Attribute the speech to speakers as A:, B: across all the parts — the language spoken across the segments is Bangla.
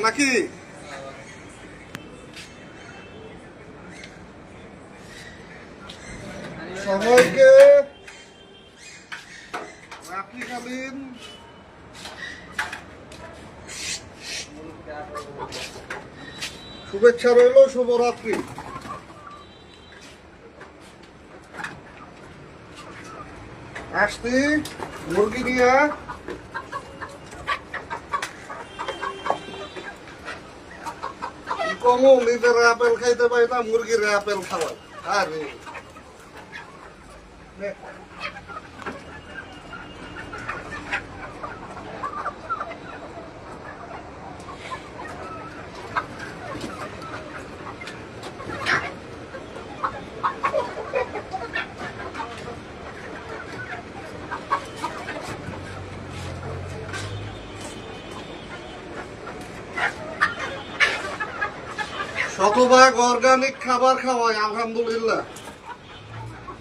A: নাকি সবাইকে রাত্রিকালীন শুভেচ্ছা রইল। শুভরাত্রি। আসছি মুরগি নিয়ে কমও নিজের আপেল খাইতে পারি না, মুরগির আপেল খাওয়াই। আরে শতভাগ অর্গানিক খাবার খাওয়াই আলহামদুলিল্লাহ।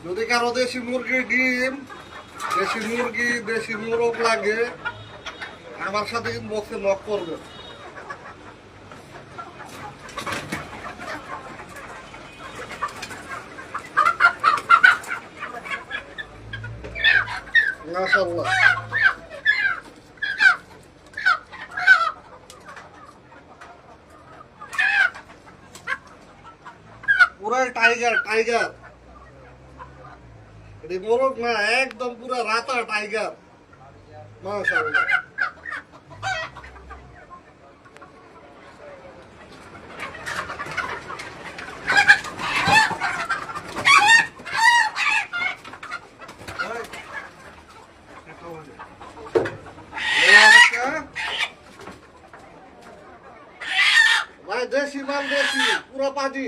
A: যদি কারো দেশি মুরগির ডিম, দেশি মুরগি, দেশি মোরগ লাগে, আমার সাথে বক্সে নক করবে। মাশাআল্লাহ। পুরা টাইগার টাইগার, এটা মোরগ না, একদম পুরা রাতা টাইগার। মাশাআল্লাহ। ভাই দেশি মাল, দেশি পুরা পাজি।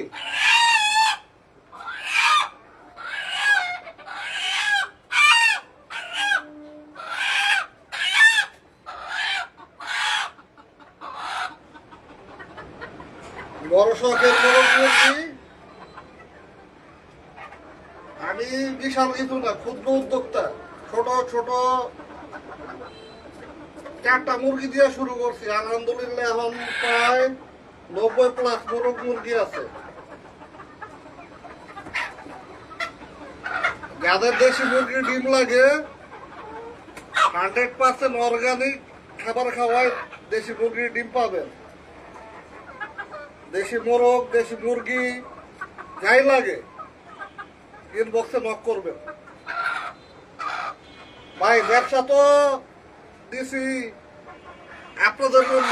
A: বড় শখের মোরগ মুরগি। আমি বিশাল কিছু না, ক্ষুদ্র উদ্যোক্তা। ছোট ছোট 4টা মুরগি দিয়ে শুরু করছি। আলহামদুলিল্লাহ এখন প্রায় 90+ মোরগ মুরগি আছে। যাদের দেশি মুরগির ডিম লাগে, 100% অর্গানিক খাবার খাওয়ায় দেশি মুরগির ডিম পাবেন। দেশি মোরগ, দেশি মুরগি যাই লাগে ইনবক্সে নক করবেন। ভাই ব্যবসা তো দিছি আপনাদের জন্য।